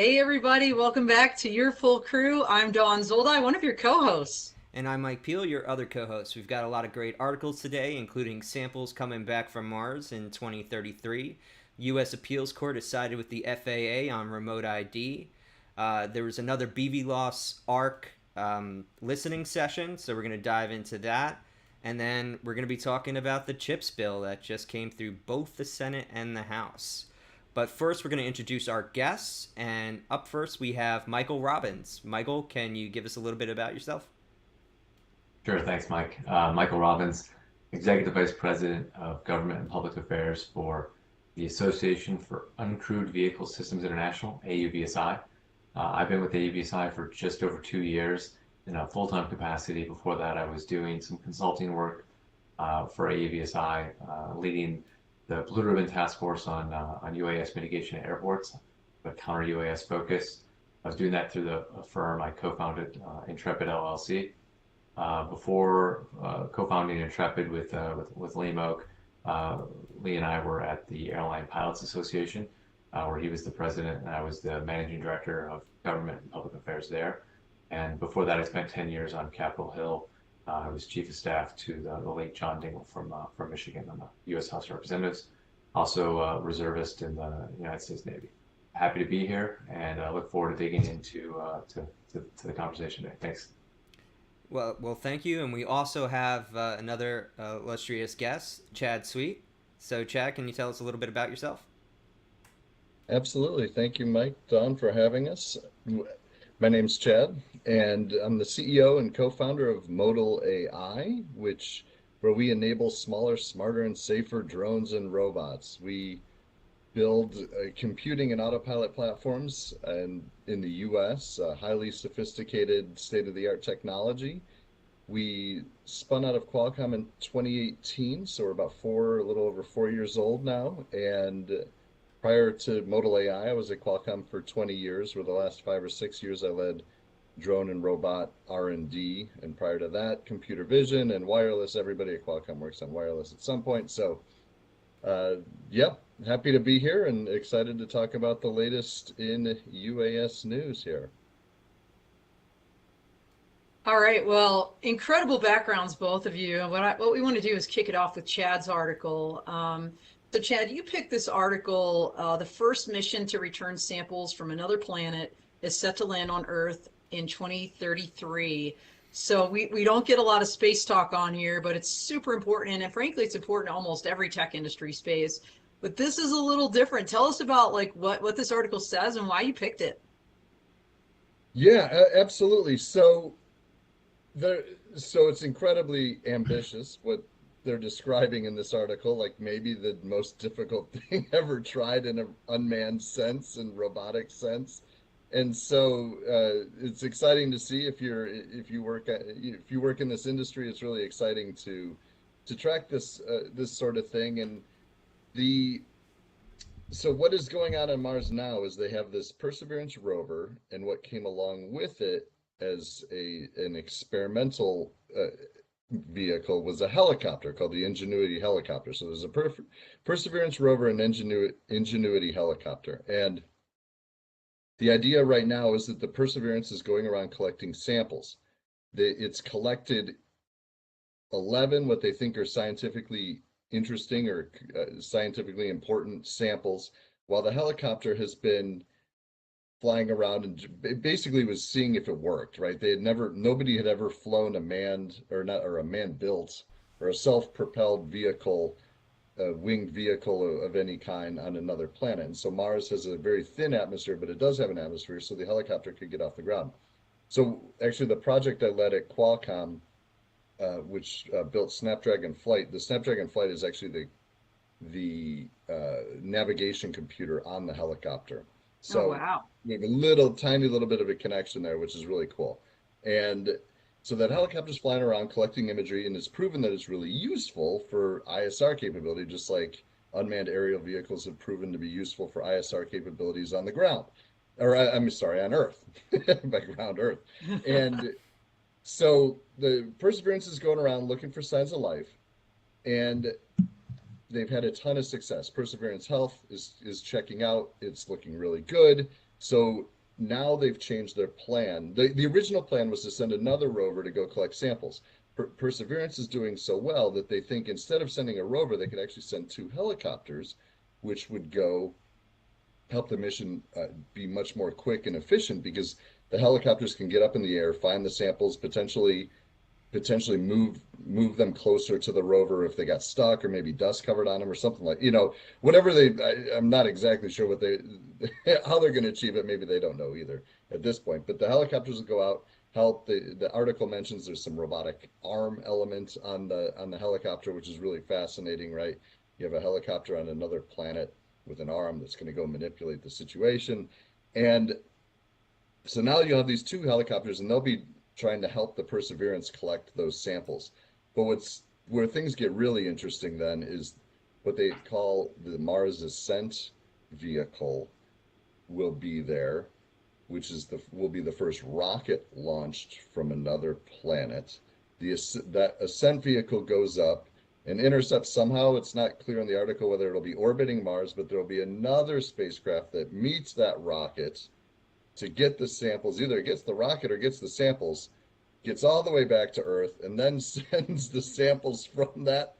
Hey everybody, welcome back to Your Full Crew. I'm Dawn Zoldi, one of your co-hosts. And I'm Mike Peel, your other co host. We've got a lot of great articles today, including samples coming back from Mars in 2033. U.S. Appeals Court has sided with the FAA on remote ID. There was another BVLOS ARC listening session, so we're going to dive into that. And then we're going to be talking about the CHIPS bill that just came through both the Senate and the House. But first, we're going to introduce our guests. And up first, we have Michael Robbins. Michael, can you give us a little bit about yourself? Sure, thanks, Mike. Michael Robbins, Executive Vice President of Government and Public Affairs for the Association for Uncrewed Vehicle Systems International, AUVSI. I've been with AUVSI for just over 2 years in a full-time capacity. Before that, I was doing some consulting work for AUVSI, leading the Blue Ribbon Task Force on UAS mitigation at airports, the counter-UAS focus. I was doing that through the firm I co-founded, Intrepid LLC. Before co-founding Intrepid with Liam Oak, Lee and I were at the Airline Pilots Association, where he was the president and I was the managing director of government and public affairs there. And before that, I spent 10 years on Capitol Hill. I was chief of staff to the late John Dingell from Michigan on the U.S. House of Representatives, also reservist in the United States Navy. Happy to be here and look forward to digging into to the conversation today. Thanks. Well, thank you, and we also have another illustrious guest, Chad Sweet. So, Chad, can you tell us a little bit about yourself? Absolutely. Thank you, Mike, Don, for having us. My name's Chad, and I'm the CEO and co-founder of ModalAI, where we enable smaller, smarter, and safer drones and robots. We build computing and autopilot platforms in the US, highly sophisticated state-of-the-art technology. We spun out of Qualcomm in 2018, so we're about a little over 4 years old now. And prior to Modal AI, I was at Qualcomm for 20 years, where the last 5 or 6 years I led drone and robot R&D. And prior to that, computer vision and wireless. Everybody at Qualcomm works on wireless at some point. So uh, yep, happy to be here and excited to talk about the latest in UAS news here. All right, well, incredible backgrounds, both of you. And what we want to do is kick it off with Chad's article. So, Chad, you picked this article. The first mission to return samples from another planet is set to land on Earth in 2033. So we don't get a lot of space talk on here, but it's super important. And frankly, it's important to almost every tech industry space. But this is a little different. Tell us about like what this article says and why you picked it. Yeah, absolutely. There, so it's incredibly ambitious what they're describing in this article, like maybe the most difficult thing ever tried in an unmanned sense and robotic sense. And so it's exciting to see if you work in this industry. It's really exciting to track this sort of thing. And the so what is going on Mars now is they have this Perseverance rover, and what came along with it as an experimental vehicle was a helicopter called the Ingenuity helicopter. So there's a Perseverance rover and Ingenuity helicopter, and the idea right now is that the Perseverance is going around collecting samples. It's collected 11 what they think are scientifically interesting or scientifically important samples, while the helicopter has been flying around and basically was seeing if it worked, right? Nobody had ever flown a manned or not, or a man-built or a self-propelled vehicle, a winged vehicle of any kind on another planet. And so Mars has a very thin atmosphere, but it does have an atmosphere, so the helicopter could get off the ground. So actually, the project I led at Qualcomm, which built Snapdragon Flight, the Snapdragon Flight is actually the navigation computer on the helicopter. Oh, So wow. we have a tiny little bit of a connection there, which is really cool. And so that helicopter's flying around collecting imagery, and it's proven that it's really useful for ISR capability, just like unmanned aerial vehicles have proven to be useful for ISR capabilities on the ground, or I'm sorry, on Earth, by ground Earth. And so the Perseverance is going around looking for signs of life, and they've had a ton of success. Perseverance Health is checking out. It's looking really good. So now they've changed their plan. The original plan was to send another rover to go collect samples. Perseverance is doing so well that they think instead of sending a rover, they could actually send 2 helicopters, which would go help the mission be much more quick and efficient, because the helicopters can get up in the air, find the samples, potentially move them closer to the rover if they got stuck, or maybe dust covered on them or something, like, whatever I'm not exactly sure what how they're going to achieve it. Maybe they don't know either at this point, but the helicopters will go out, help. The article mentions there's some robotic arm element on the helicopter, which is really fascinating, right? You have a helicopter on another planet with an arm that's going to go manipulate the situation. And so now you have these 2 helicopters, and they'll be trying to help the Perseverance collect those samples. But where things get really interesting then is what they call the Mars Ascent Vehicle will be there, which will be the first rocket launched from another planet. That Ascent Vehicle goes up and intercepts somehow. It's not clear in the article whether it'll be orbiting Mars, but there'll be another spacecraft that meets that rocket to get the samples. Either it gets the rocket or gets the samples, gets all the way back to Earth, and then sends the samples from that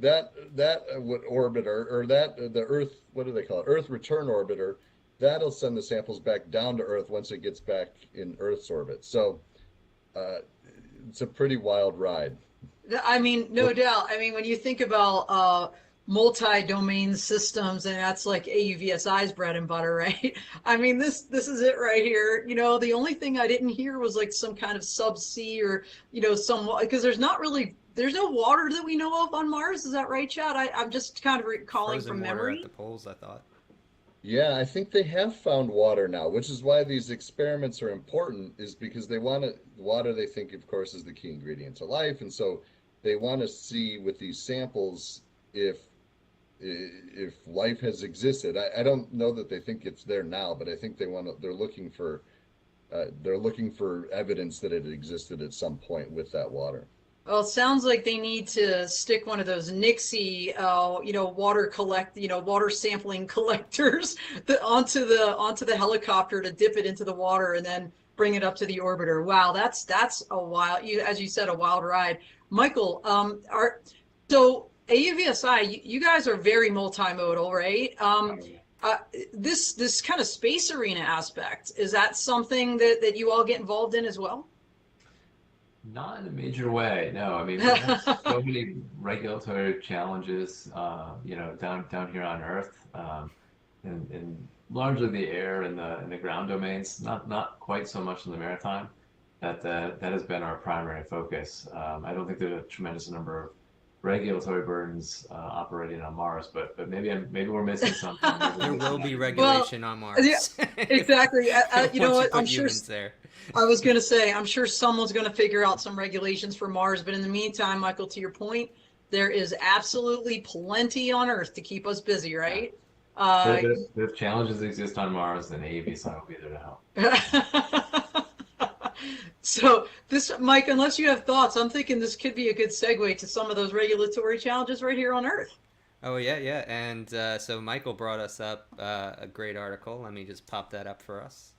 orbiter, or the Earth, what do they call it? Earth return orbiter. That'll send the samples back down to Earth once it gets back in Earth's orbit. So it's a pretty wild ride. I mean, no doubt. I mean, when you think about multi-domain systems, and that's like AUVSI's bread and butter, right? I mean, this is it right here. The only thing I didn't hear was like some kind of subsea, or because there's no water that we know of on Mars. Is that right, Chad? I'm just kind of recalling Frozen from water memory. at the poles, I thought. Yeah, I think they have found water now, which is why these experiments are important, is because water, they think, of course, is the key ingredient to life. And so they want to see with these samples if life has existed. I don't know that they think it's there now, but I think they're looking for evidence that it existed at some point with that water. Well, it sounds like they need to stick one of those Nixie, water sampling collectors onto the helicopter to dip it into the water and then bring it up to the orbiter. Wow, that's a wild, as you said, a wild ride. Michael, so AUVSI, you guys are very multimodal, right? This kind of space arena aspect, is that something that you all get involved in as well? Not in a major way, no. I mean, we have so many regulatory challenges, down here on Earth, and largely the air and the ground domains. Not quite so much in the maritime. That has been our primary focus. I don't think there's a tremendous number of regulatory burdens operating on Mars, but maybe we're missing something. There will be regulation on Mars. Yeah, exactly. You know what? I'm sure. There. I was going to say, I'm sure someone's going to figure out some regulations for Mars, but in the meantime, Michael, to your point, there is absolutely plenty on Earth to keep us busy, right? If challenges exist on Mars, then AUVSI will be there to help. So Mike, unless you have thoughts, I'm thinking this could be a good segue to some of those regulatory challenges right here on Earth. Oh, yeah. And so Michael brought us up a great article. Let me just pop that up for us.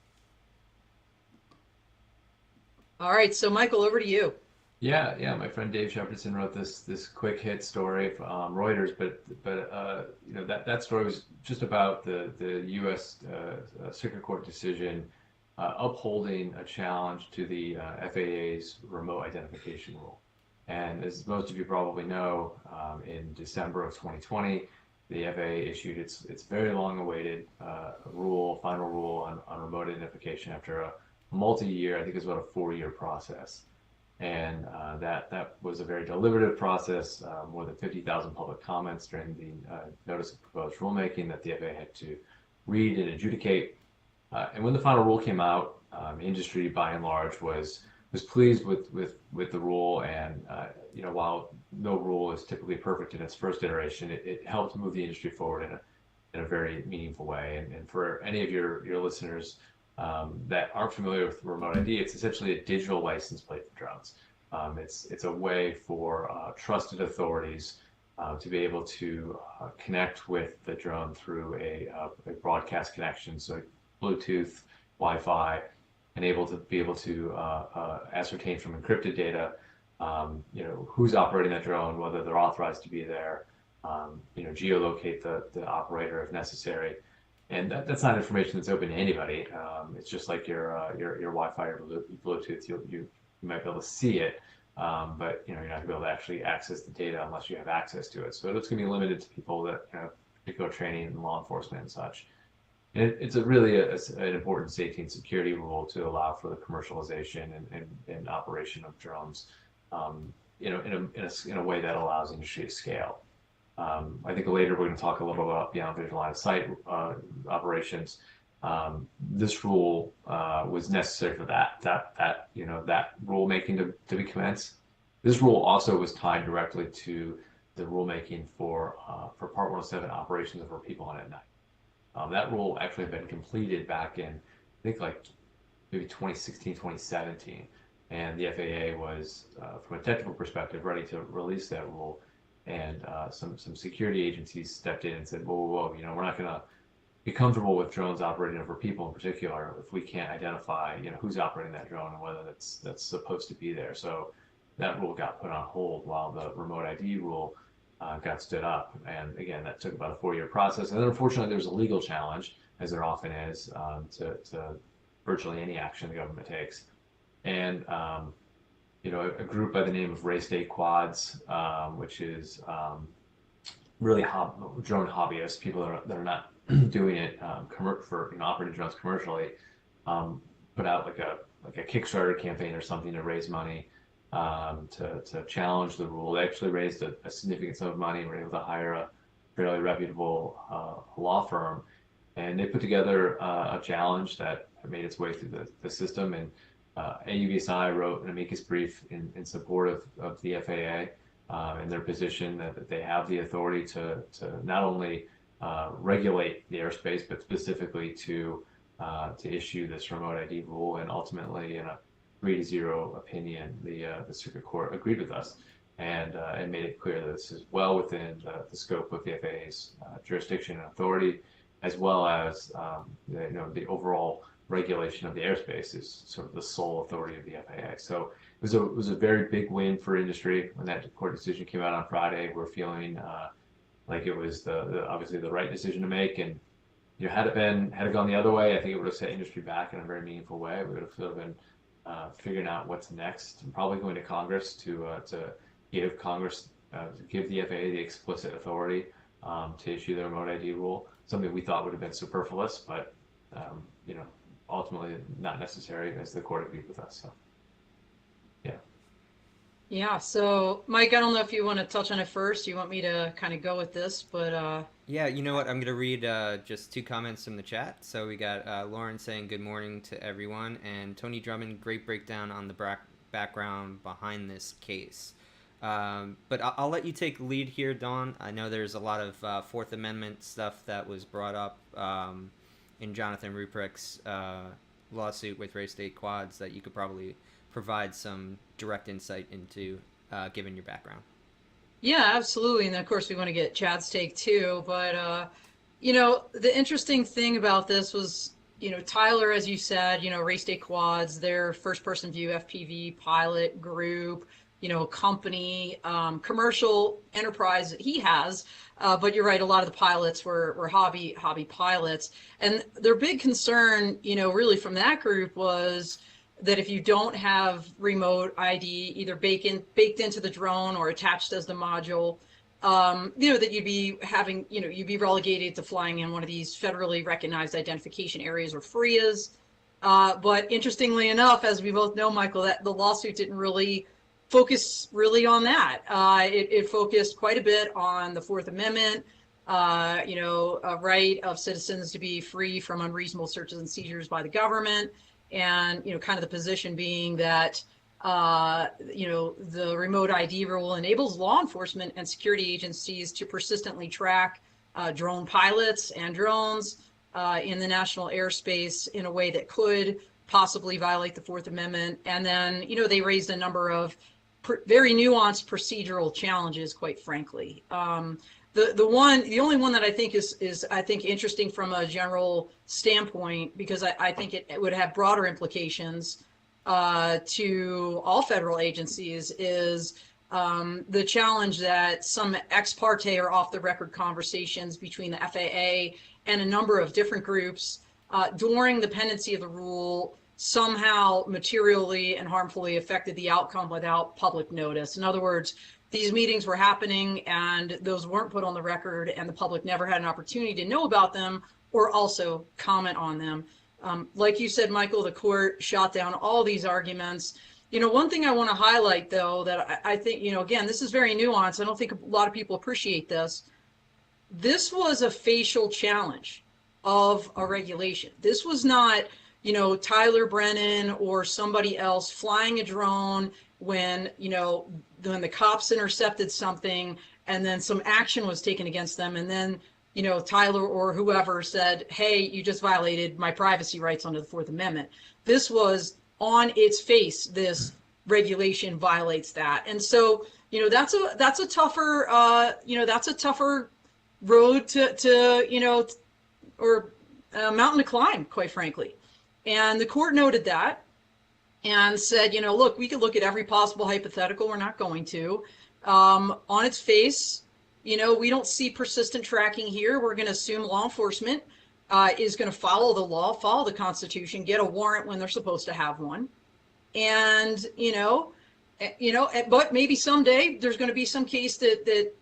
All right, so Michael, over to you. Yeah. My friend Dave Shepardson wrote this quick hit story from Reuters, but that story was just about the U.S. Circuit Court decision upholding a challenge to the FAA's remote identification rule. And as most of you probably know, in December of 2020, the FAA issued its very long-awaited final rule on remote identification after a multi-year, I think it was about a 4-year process. And that was a very deliberative process, more than 50,000 public comments during the notice of proposed rulemaking that the FAA had to read and adjudicate. And when the final rule came out, industry by and large was pleased with the rule. And while no rule is typically perfect in its first iteration, it helped move the industry forward in a very meaningful way. And for any of your listeners that aren't familiar with remote ID, it's essentially a digital license plate for drones. It's a way for trusted authorities to be able to connect with the drone through a broadcast connection, so Bluetooth, Wi-Fi, and be able to ascertain from encrypted data, who's operating that drone, whether they're authorized to be there, geolocate the operator if necessary. And that's not information that's open to anybody. It's just like your Wi-Fi or Bluetooth. You might be able to see it, but you're not going to be able to actually access the data unless you have access to it. So it's going to be limited to people that have particular training in law enforcement and such. And it's really an important safety and security rule to allow for the commercialization and operation of drones, in a way that allows industry to scale. I think later we're going to talk a little about beyond visual line of sight operations. This rule was necessary for that rulemaking to be commenced. This rule also was tied directly to the rulemaking for Part 107 operations over people on at night. That rule actually had been completed back in, I think, like maybe 2016, 2017, and the FAA was, from a technical perspective, ready to release that rule. And some security agencies stepped in and said, whoa, we're not going to be comfortable with drones operating over people in particular if we can't identify, who's operating that drone and whether that's supposed to be there. So that rule got put on hold while the remote ID rule got stood up. And again, that took about a 4-year process. And then unfortunately, there's a legal challenge, as there often is, to virtually any action the government takes. And a group by the name of Race Day Quads, which is really drone hobbyists, people that are not doing it for operating drones commercially, put out like a Kickstarter campaign or something to raise money to challenge the rule. They actually raised a significant sum of money and were able to hire a fairly reputable law firm, and they put together a challenge that made its way through the system. And AUVSI wrote an amicus brief in support of the FAA and their position that they have the authority to not only regulate the airspace, but specifically to issue this remote ID rule. And ultimately, in a 3-0 opinion, the Circuit Court agreed with us and made it clear that this is well within the scope of the FAA's jurisdiction and authority, as well as the overall regulation of the airspace is sort of the sole authority of the FAA. So it was a very big win for industry when that court decision came out on Friday. We're feeling like it was obviously the right decision to make. And had it gone the other way, I think it would have set industry back in a very meaningful way. We would have sort of been figuring out what's next, and probably going to Congress to give the FAA the explicit authority to issue the remote ID rule. Something we thought would have been superfluous, but ultimately not necessary, as the court agreed with us. So, yeah. Yeah. So, Mike, I don't know if you want to touch on it first. You want me to kind of go with this, but yeah, you know what? I'm going to read just 2 comments from the chat. So we got Lauren saying good morning to everyone, and Tony Drummond, great breakdown on the background behind this case. But I'll let you take the lead here, Dawn. I know there's a lot of Fourth Amendment stuff that was brought up in Jonathan Ruprecht's lawsuit with Race Day Quads that you could probably provide some direct insight into, given your background. Yeah, absolutely. And of course, we want to get Chad's take too. But, the interesting thing about this was, Tyler, as you said, Race Day Quads, their first person view FPV pilot group, company, commercial enterprise that he has. But you're right, a lot of the pilots were hobby pilots. And their big concern, really from that group was that if you don't have remote ID either baked into the drone or attached as the module, that you'd be relegated to flying in one of these federally recognized identification areas or FRIAs. But interestingly enough, as we both know, Michael, that the lawsuit didn't really focus on that. It focused quite a bit on the Fourth Amendment, a right of citizens to be free from unreasonable searches and seizures by the government. And, kind of the position being that, the remote ID rule enables law enforcement and security agencies to persistently track drone pilots and drones in the national airspace in a way that could possibly violate the Fourth Amendment. And then, they raised a number of very nuanced procedural challenges, quite frankly. The only one that I think is I think interesting from a general standpoint, because I think it would have broader implications to all federal agencies, is the challenge that some ex parte or off the record conversations between the FAA and a number of different groups during the pendency of the rule somehow materially and harmfully affected the outcome without public notice. In other words, these meetings were happening and those weren't put on the record, and the public never had an opportunity to know about them or also comment on them. Like you said, Michael, the court shot down all these arguments. One thing I want to highlight, though, that I think, again, this is very nuanced. I don't think a lot of people appreciate this. This was a facial challenge of a regulation. This was not, Tyler Brennan or somebody else flying a drone when the cops intercepted something and then some action was taken against them, and then Tyler or whoever said, hey, you just violated my privacy rights under the Fourth Amendment. This was on its face, this regulation violates that. And so, that's a tougher, that's a tougher road to or a mountain to climb, quite frankly. And the court noted that and said, look, we could look at every possible hypothetical. We're not going to. On its face, we don't see persistent tracking here. We're going to assume law enforcement is going to follow the law, follow the Constitution, get a warrant when they're supposed to have one. And, but maybe someday there's going to be some case that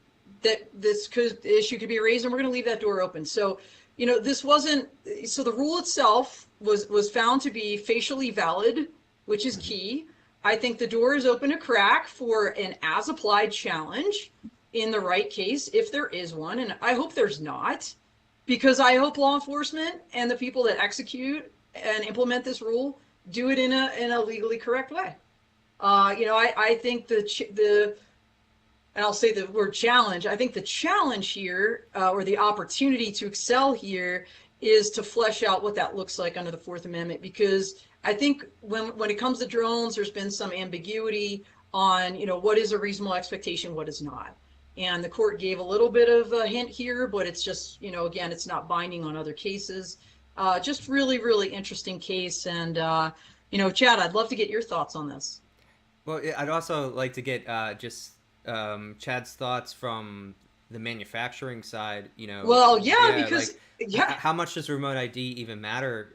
this issue could be raised, and we're going to leave that door open. So, this wasn't, so the rule itself was found to be facially valid, which is key. I think the door is open a crack for an as-applied challenge in the right case, if there is one, and I hope there's not, because I hope law enforcement and the people that execute and implement this rule do it in a legally correct way. I think and I'll say the word challenge, I think the challenge here, or the opportunity to excel here, is to flesh out what that looks like under the Fourth Amendment, because I think when it comes to drones, there's been some ambiguity on, what is a reasonable expectation, what is not. And the court gave a little bit of a hint here, but it's just, again, it's not binding on other cases. Just really, really interesting case. And, Chad, I'd love to get your thoughts on this. Well, I'd also like to get Chad's thoughts from the manufacturing side, Well, because how much does remote ID even matter,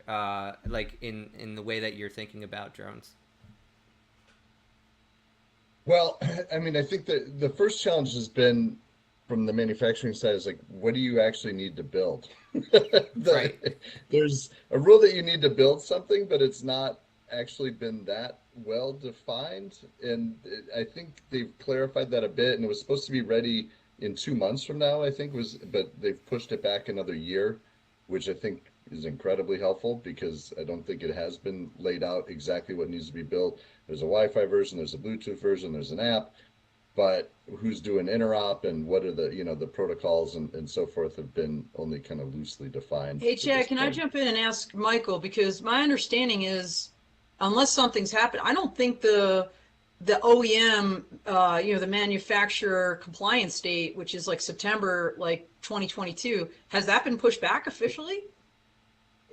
in the way that you're thinking about drones? Well, I mean, I think that the first challenge has been from the manufacturing side is what do you actually need to build? Right. There's a rule that you need to build something, but it's not actually been that well defined. And I think they've clarified that a bit, and it was supposed to be ready in 2 months from now, I think but they've pushed it back another year, which I think is incredibly helpful, because I don't think it has been laid out exactly what needs to be built. There's a Wi-Fi version, there's a Bluetooth version, there's an app, but who's doing interop and what are the protocols and so forth have been only kind of loosely defined. Hey, Chad, can I jump in and ask Michael, because my understanding is, unless something's happened, I don't think the OEM, the manufacturer compliance date, which is September 2022, has that been pushed back officially?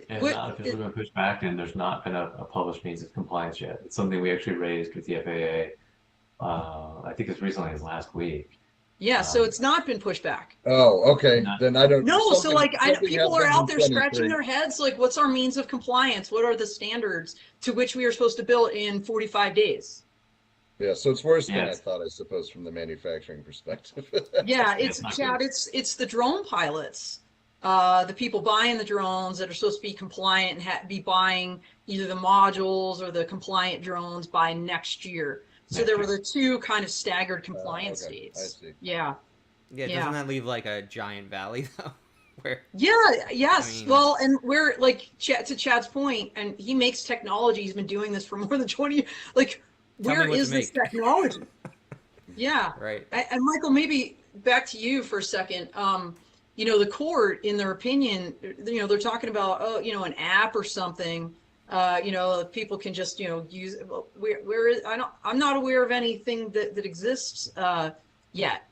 It's not officially been pushed back, and there's not been a published means of compliance yet. It's something we actually raised with the FAA, I think as recently as last week. Yeah, so it's not been pushed back. Oh, okay. Then I don't. No, so people are out there scratching their heads, what's our means of compliance? What are the standards to which we are supposed to build in 45 days? Yeah, so it's worse than I thought, I suppose, from the manufacturing perspective. Yeah, Chad, it's the drone pilots, the people buying the drones that are supposed to be compliant and be buying either the modules or the compliant drones by next year. So there were the two kind of staggered compliance dates. I see. Yeah. Yeah, doesn't that leave a giant valley though? Yes. Well, and we're to Chad's point, and he makes technology. He's been doing this for more than 20 years. Where is this technology? Yeah. Right. And Michael, maybe back to you for a second. The court, in their opinion, they're talking about, an app or something People can just, use, well, where is, I'm not aware of anything that exists yet.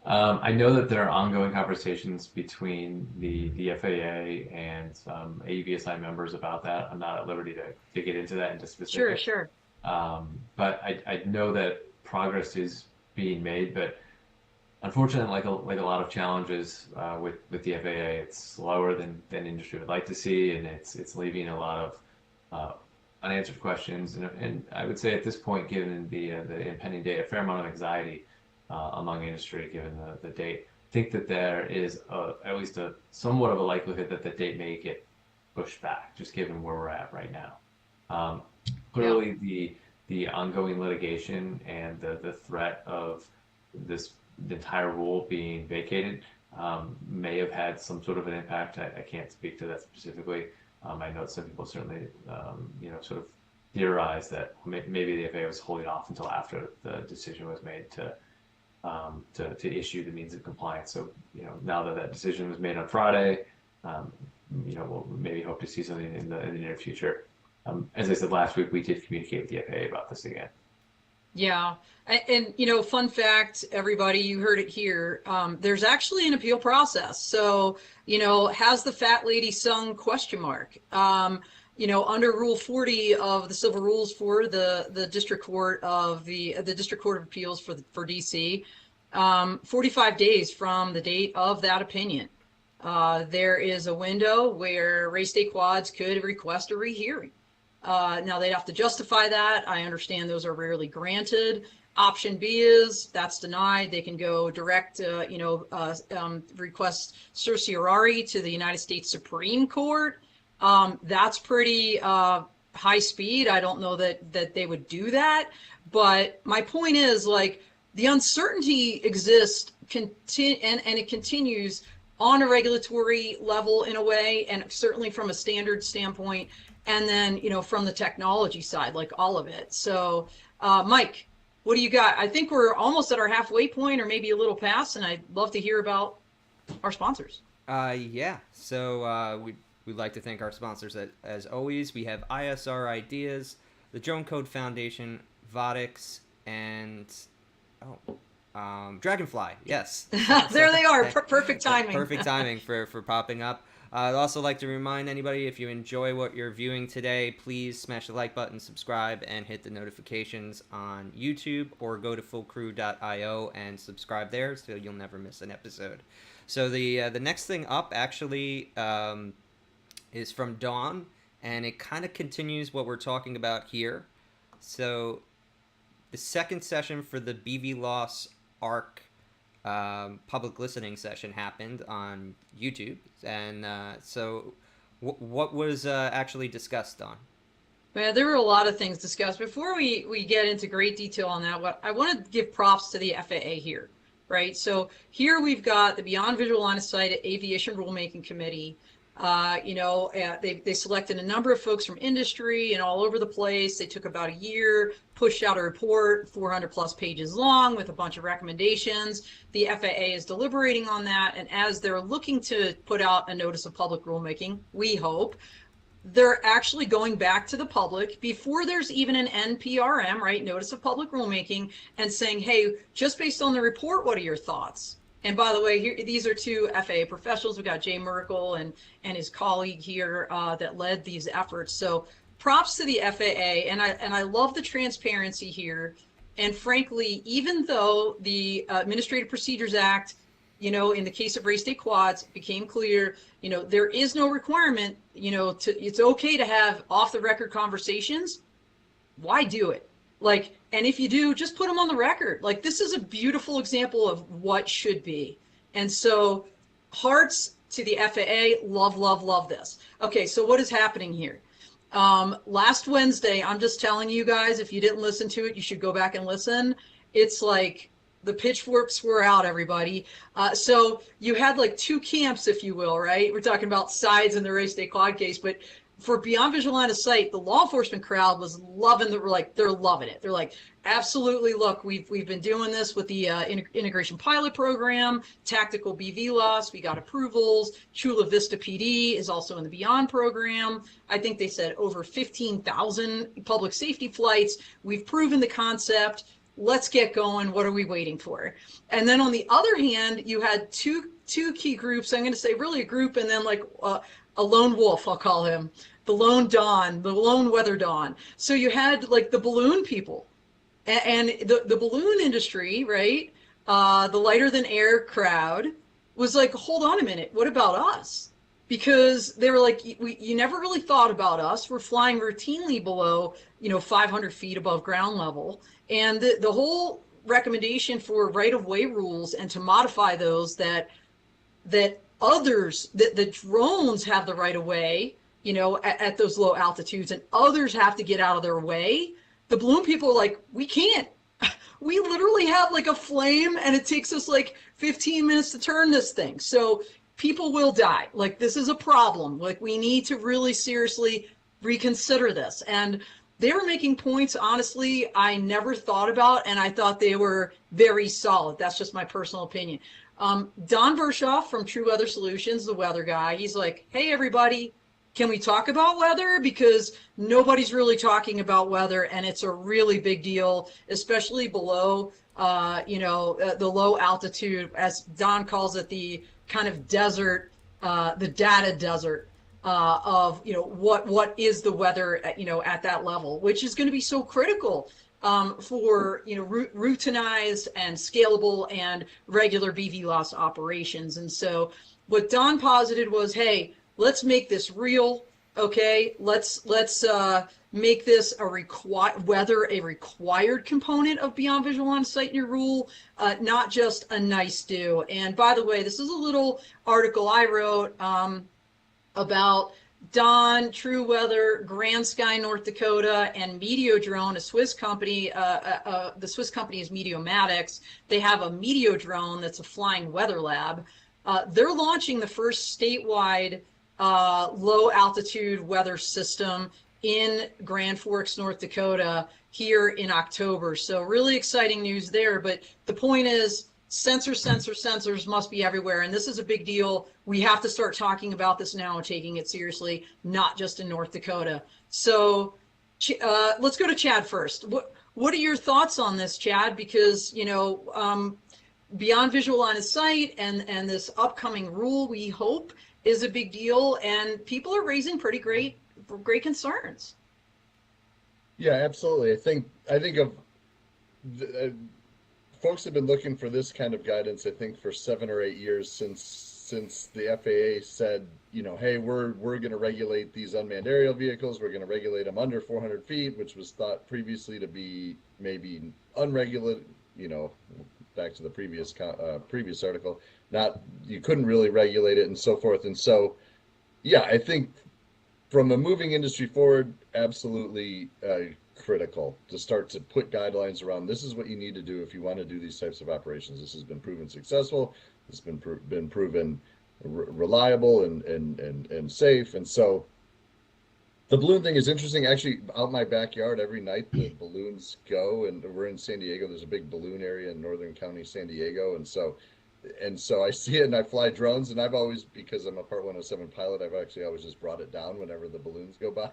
I know that there are ongoing conversations between the FAA and some AUVSI members about that. I'm not at liberty to get into that into specifics. Sure. But I know that progress is being made, but unfortunately, like a lot of challenges with the FAA, it's slower than industry would like to see, and it's leaving a lot of unanswered questions. And I would say at this point, given the impending date, a fair amount of anxiety among industry, given the date. I think that there is at least somewhat of a likelihood that the date may get pushed back, just given where we're at right now. Clearly, the ongoing litigation and the threat of the entire rule being vacated may have had some sort of an impact. I can't speak to that specifically. I know some people certainly, sort of theorize that maybe the FAA was holding off until after the decision was made to issue the means of compliance. So, now that decision was made on Friday, we'll maybe hope to see something in the near future. As I said last week, we did communicate with the FAA about this again. Yeah. And fun fact, everybody, you heard it here. There's actually an appeal process. So, has the fat lady sung ? Under Rule 40 of the Civil Rules for the District Court of the District Court of Appeals for DC, 45 days from the date of that opinion, there is a window where race day quads could request a rehearing. Now they'd have to justify that. I understand those are rarely granted. Option B is that's denied. They can go direct, request certiorari to the United States Supreme Court. That's pretty high speed. I don't know that they would do that. But my point is, like, the uncertainty exists and it continues on a regulatory level in a way, and certainly from a standard standpoint, and then, from the technology side, like all of it. So, Mike, what do you got? I think we're almost at our halfway point or maybe a little past, and I'd love to hear about our sponsors. So we'd like to thank our sponsors as always. We have ISR Ideas, the Drone Code Foundation, Vodix, and Dragonfly. Yes. There they are. Perfect timing. Perfect timing for popping up. I'd also like to remind anybody, if you enjoy what you're viewing today, please smash the like button, subscribe, and hit the notifications on YouTube, or go to fullcrew.io and subscribe there so you'll never miss an episode. So the next thing up actually is from Dawn, and it kind of continues what we're talking about here. So the second session for the BVLOS ARC public listening session happened on YouTube, and so what was actually discussed, Dawn? Well, there were a lot of things discussed. Before we get into great detail on that, I want to give props to the FAA here, right? So here we've got the Beyond Visual Line of Sight Aviation Rulemaking Committee. They selected a number of folks from industry and all over the place. They took about a year, pushed out a report, 400 plus pages long, with a bunch of recommendations. The FAA is deliberating on that, and as they're looking to put out a notice of public rulemaking, we hope, they're actually going back to the public before there's even an NPRM, right, notice of public rulemaking, and saying, hey, just based on the report, what are your thoughts? And by the way, here, these are two FAA professionals. We've got Jay Merkel and his colleague here that led these efforts. So props to the FAA, and I love the transparency here. And frankly, even though the Administrative Procedures Act, in the case of race day quads, became clear, there is no requirement, it's okay to have off the record conversations. Why do it? And if you do, just put them on the record. This is a beautiful example of what should be. And so hearts to the FAA, love this. Okay, so what is happening here? Last Wednesday, I'm just telling you guys, if you didn't listen to it, you should go back and listen. It's like the pitchforks were out, everybody. So you had two camps, if you will, right? We're talking about sides in the race day quad case, but for beyond visual line of sight, the law enforcement crowd was loving they're loving it. They're like, absolutely, look, we've been doing this with the integration pilot program, tactical BVLOS, we got approvals. Chula Vista PD is also in the Beyond program. I think they said over 15,000 public safety flights. We've proven the concept. Let's get going. What are we waiting for? And then on the other hand, you had two key groups. I'm going to say really a group, and then like a lone wolf, I'll call him, the lone dawn, the lone weather dawn. So you had like the balloon people and the balloon industry, right? The lighter than air crowd was like, hold on a minute, what about us? Because they were like, you never really thought about us. We're flying routinely below, 500 feet above ground level. And the whole recommendation for right-of-way rules and to modify those that others, that the drones have the right of way, at those low altitudes, and others have to get out of their way. The balloon people are like, we can't. We literally have like a flame, and it takes us like 15 minutes to turn this thing. So people will die. Like, this is a problem. Like, we need to really seriously reconsider this. And they were making points, honestly, I never thought about, and I thought they were very solid. That's just my personal opinion. Don Vershoff from True Weather Solutions, the weather guy, he's like, hey, everybody, can we talk about weather? Because nobody's really talking about weather, and it's a really big deal, especially below, the low altitude, as Don calls it, the kind of desert, the data desert of, what is the weather, at that level, which is going to be so critical for routinized and scalable and regular BVLOS operations. And so what Don posited was, hey, let's make this real. Okay, let's make this whether a required component of beyond visual line of sight in your rule, not just a nice do. And by the way, this is a little article I wrote about Don, True Weather, Grand Sky, North Dakota, and Meteodrone, a Swiss company. The Swiss company is Meteomatics. They have a Meteodrone that's a flying weather lab. They're launching the first statewide low altitude weather system in Grand Forks, North Dakota here in October. So really exciting news there. But the point is, sensors must be everywhere. And this is a big deal. We have to start talking about this now and taking it seriously, not just in North Dakota. So let's go to Chad first. What are your thoughts on this, Chad? Because, beyond visual line of sight and this upcoming rule, we hope, is a big deal, and people are raising pretty great concerns. Yeah, absolutely. I think of folks have been looking for this kind of guidance, I think, for 7 or 8 years since the FAA said, hey, we're going to regulate these unmanned aerial vehicles. We're going to regulate them under 400 feet, which was thought previously to be maybe unregulated, back to the previous article, you couldn't really regulate it and so forth. And so, yeah, I think from a moving industry forward, absolutely critical to start to put guidelines around. This is what you need to do if you want to do these types of operations. This has been proven successful. It's been proven reliable and safe. And so the balloon thing is interesting. Actually, out my backyard every night, the balloons go, and we're in San Diego. There's a big balloon area in Northern County, San Diego. And so I see it, and I fly drones, and I've always, because I'm a Part 107 pilot, I've actually always just brought it down whenever the balloons go by.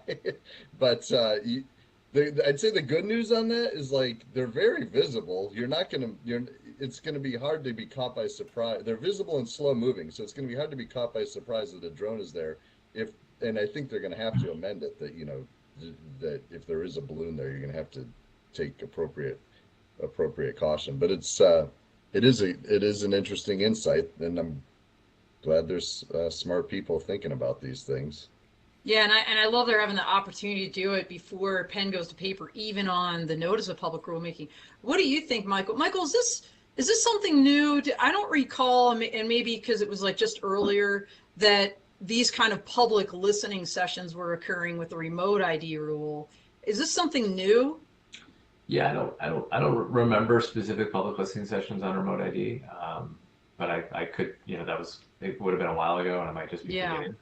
But I'd say the good news on that is, like, they're very visible. It's going to be hard to be caught by surprise. They're visible and slow moving, so it's going to be hard to be caught by surprise that a drone is there. And I think they're going to have to amend it that, that if there is a balloon there, you're going to have to take appropriate caution. But it is an interesting insight, and I'm glad there's smart people thinking about these things. Yeah, and I love they're having the opportunity to do it before pen goes to paper, even on the notice of public rulemaking. What do you think, Michael? Michael, is this something new? I don't recall, and maybe because it was like just earlier, that these kind of public listening sessions were occurring with the remote ID rule. Is this something new? Yeah, I don't remember specific public listening sessions on remote ID, but I could, it would have been a while ago, and I might just be forgetting.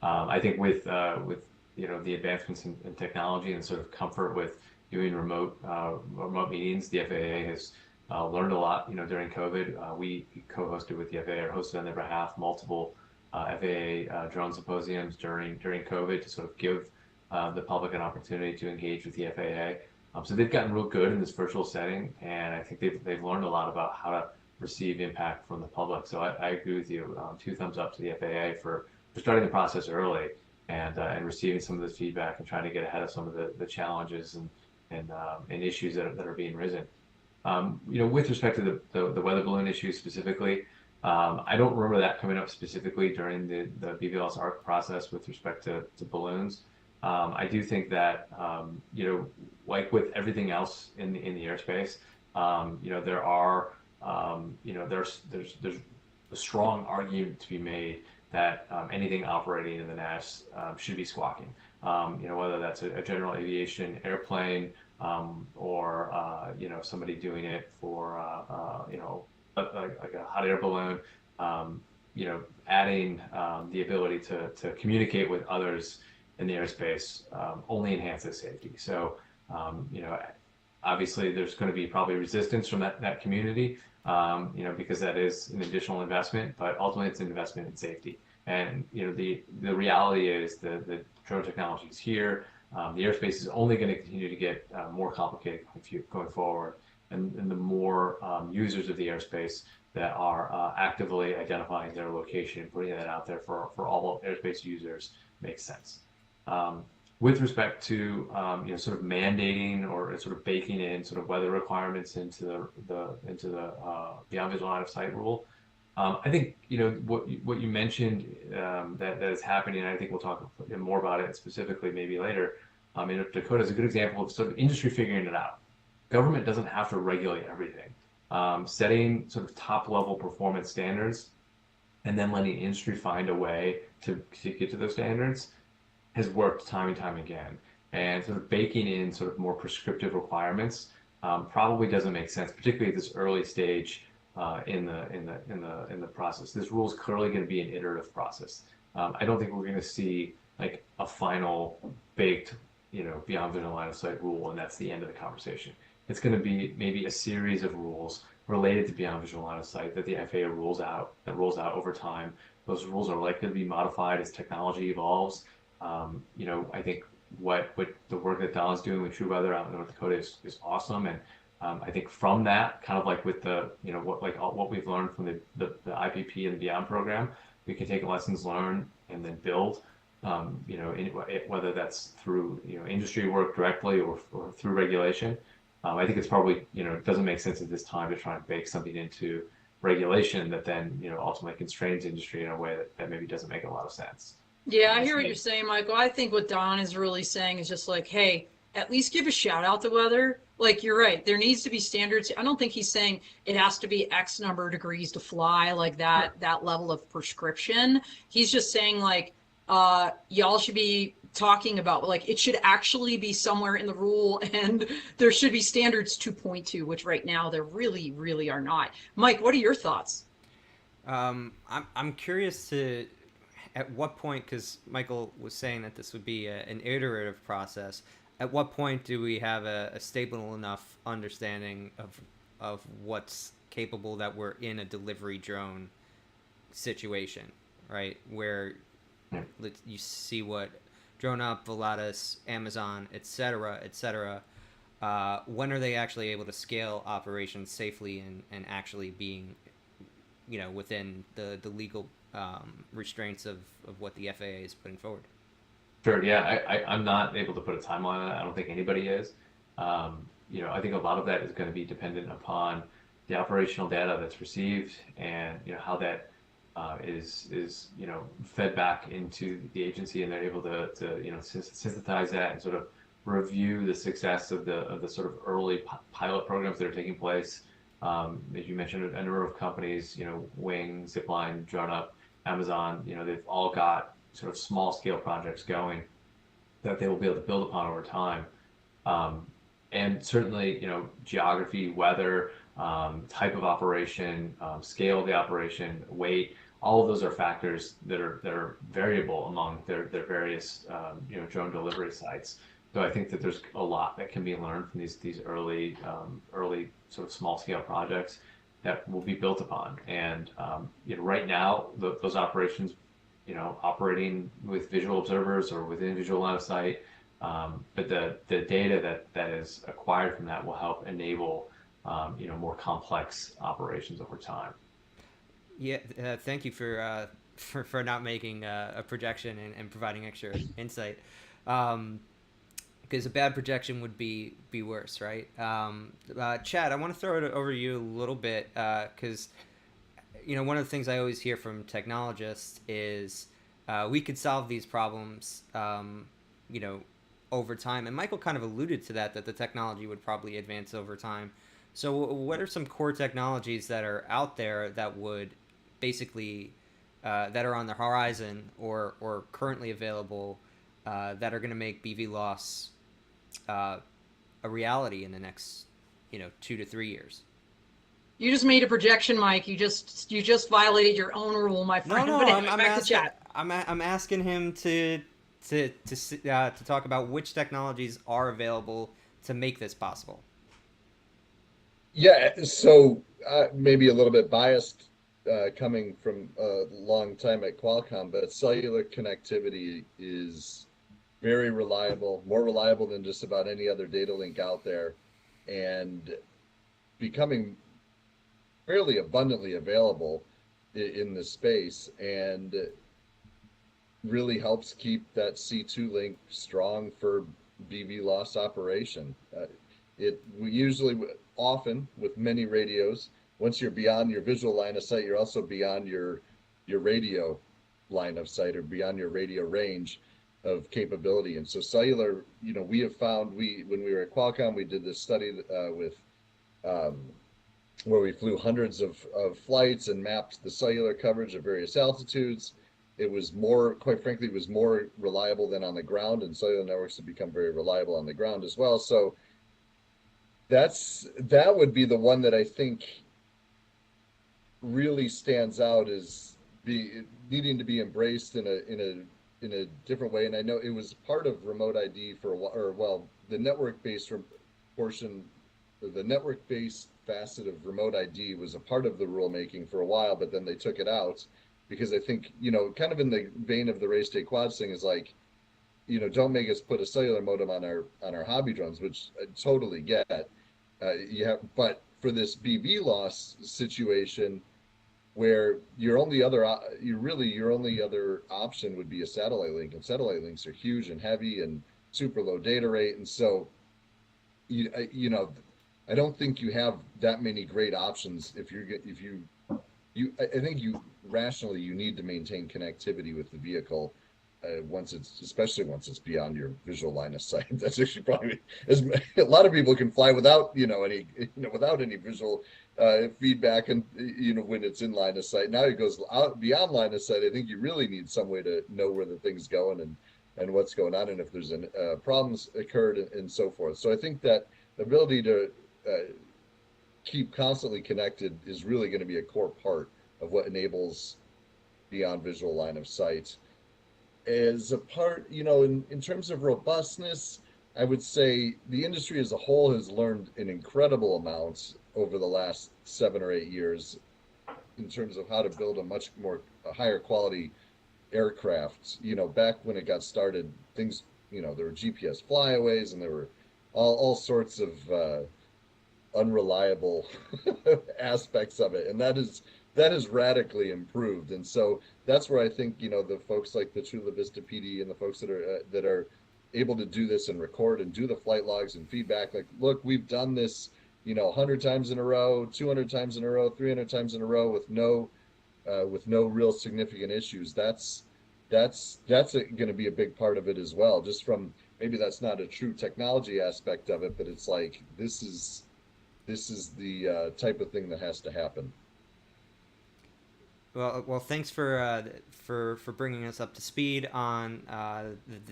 I think with the advancements in technology and sort of comfort with doing remote meetings, the FAA has learned a lot. During COVID, we co-hosted with the FAA or hosted on their behalf multiple FAA drone symposiums during COVID to sort of give the public an opportunity to engage with the FAA. So they've gotten real good in this virtual setting, and I think they've learned a lot about how to receive impact from the public. So I agree with you. 2 thumbs up to the FAA for starting the process early and receiving some of this feedback and trying to get ahead of some of the challenges and issues that are being risen. With respect to the weather balloon issue specifically, I don't remember that coming up specifically during the BVLOS ARC process with respect to balloons. I do think that, like with everything else in the airspace, there are, there's a strong argument to be made that anything operating in the NAS should be squawking. Whether that's a general aviation airplane or somebody doing it for like a hot air balloon, adding the ability to communicate with others in the airspace only enhances safety. So, obviously there's going to be probably resistance from that community, because that is an additional investment, but ultimately it's an investment in safety. And, the reality is the drone technology is here. The airspace is only going to continue to get more complicated going forward. And the more users of the airspace that are actively identifying their location and putting that out there for all airspace users makes sense. With respect to sort of mandating or sort of baking in sort of weather requirements into the beyond visual line of sight rule, I think what you mentioned that is happening, and I think we'll talk more about it specifically maybe later. North Dakota is a good example of sort of industry figuring it out. Government doesn't have to regulate everything. Setting sort of top level performance standards and then letting industry find a way to get to those standards has worked time and time again. And sort of baking in sort of more prescriptive requirements probably doesn't make sense, particularly at this early stage in the process. This rule is clearly going to be an iterative process. I don't think we're going to see like a final baked, beyond visual line of sight rule, and that's the end of the conversation. It's going to be maybe a series of rules related to beyond visual line of sight that the FAA rolls out over time. Those rules are likely to be modified as technology evolves. I think what the work that Don's doing with TrueWeather out in North Dakota is awesome, and I think from that, kind of like with the what we've learned from the IPP and the Beyond program, we can take lessons learned and then build. Whether that's through industry work directly or through regulation. I think it's probably it doesn't make sense at this time to try and bake something into regulation that then ultimately constrains industry in a way that maybe doesn't make a lot of sense. Yeah, I hear what you're saying, Michael. I think what Don is really saying is just like, hey, at least give a shout out to weather. Like, you're right, there needs to be standards. I don't think he's saying it has to be X number of degrees to fly, like that level of prescription. He's just saying like, y'all should be talking about like it should actually be somewhere in the rule, and there should be standards to point to, which right now there really, really are not. Mike, what are your thoughts? I'm curious to at what point, because Michael was saying that this would be an iterative process. At what point do we have a stable enough understanding of what's capable that we're in a delivery drone situation, right? Where you see what Drone Up, Volatus, Amazon, etc., when are they actually able to scale operations safely and actually being, within the legal restraints of what the FAA is putting forward? Sure. Yeah, I'm not able to put a timeline on it. I don't think anybody is. I think a lot of that is going to be dependent upon the operational data that's received and how that is fed back into the agency, and they're able to synthesize that and sort of review the success of the sort of early pilot programs that are taking place. As you mentioned, a number of companies, Wing, Zipline, Drone Up, Amazon, they've all got sort of small scale projects going that they will be able to build upon over time. And certainly, geography, weather, type of operation, scale of the operation, weight, all of those are factors that are variable among their various drone delivery sites. So I think that there's a lot that can be learned from these early sort of small scale projects that will be built upon. And right now, those operations, operating with visual observers or within visual line of sight, but the data that is acquired from that will help enable more complex operations over time. Yeah, thank you for not making a projection and providing extra insight. Because a bad projection would be worse, right? Chad, I want to throw it over to you a little bit because one of the things I always hear from technologists is we could solve these problems, over time. And Michael kind of alluded to that the technology would probably advance over time. So what are some core technologies that are out there that would basically that are on the horizon or currently available that are going to make BVLOS a reality in the next 2 to 3 years? You just made a projection, Mike. You just violated your own rule, my friend. No, But anyway, back to chat. I'm asking him to talk about which technologies are available to make this possible. Yeah, so maybe a little bit biased coming from a long time at Qualcomm, but cellular connectivity is very reliable, more reliable than just about any other data link out there, and becoming fairly abundantly available in the space, and really helps keep that C2 link strong for BVLOS operation. We usually, often with many radios, once you're beyond your visual line of sight, you're also beyond your radio line of sight or beyond your radio range of capability. And so cellular, we have found, when we were at Qualcomm, we did this study with where we flew hundreds of flights and mapped the cellular coverage at various altitudes. It was quite frankly, it was more reliable than on the ground, and cellular networks have become very reliable on the ground as well. So that would be the one that I think really stands out as needing to be embraced in a different way. And I know it was part of remote ID for a while, or well, the network-based portion, the network-based facet of remote ID was a part of the rulemaking for a while, but then they took it out because I think, kind of in the vein of the race day quads thing is like, don't make us put a cellular modem on our hobby drones, which I totally get. But for this BVLOS situation, where your only other option would be a satellite link, and satellite links are huge and heavy and super low data rate, and so I don't think you have that many great options I think you need to maintain connectivity with the vehicle especially once it's beyond your visual line of sight. That's actually probably a lot of people can fly without without any visual feedback, and when it's in line of sight. Now it goes out beyond line of sight. I think you really need some way to know where the thing's going and what's going on, and if there's problems occurred and so forth. So I think that the ability to keep constantly connected is really going to be a core part of what enables beyond visual line of sight. As a part, in terms of robustness, I would say the industry as a whole has learned an incredible amount over the last 7 or 8 years in terms of how to build a higher quality aircraft. Back when it got started, things, there were GPS flyaways and there were all sorts of unreliable aspects of it, and that has radically improved. And so that's where I think the folks like the Chula Vista PD and the folks that are able to do this and record and do the flight logs and feedback, like, look, we've done this 100 times in a row, 200 times in a row, 300 times in a row with no real significant issues. That's going to be a big part of it as well, just from, maybe that's not a true technology aspect of it, but it's like this is the type of thing that has to happen. Well, thanks for bringing us up to speed on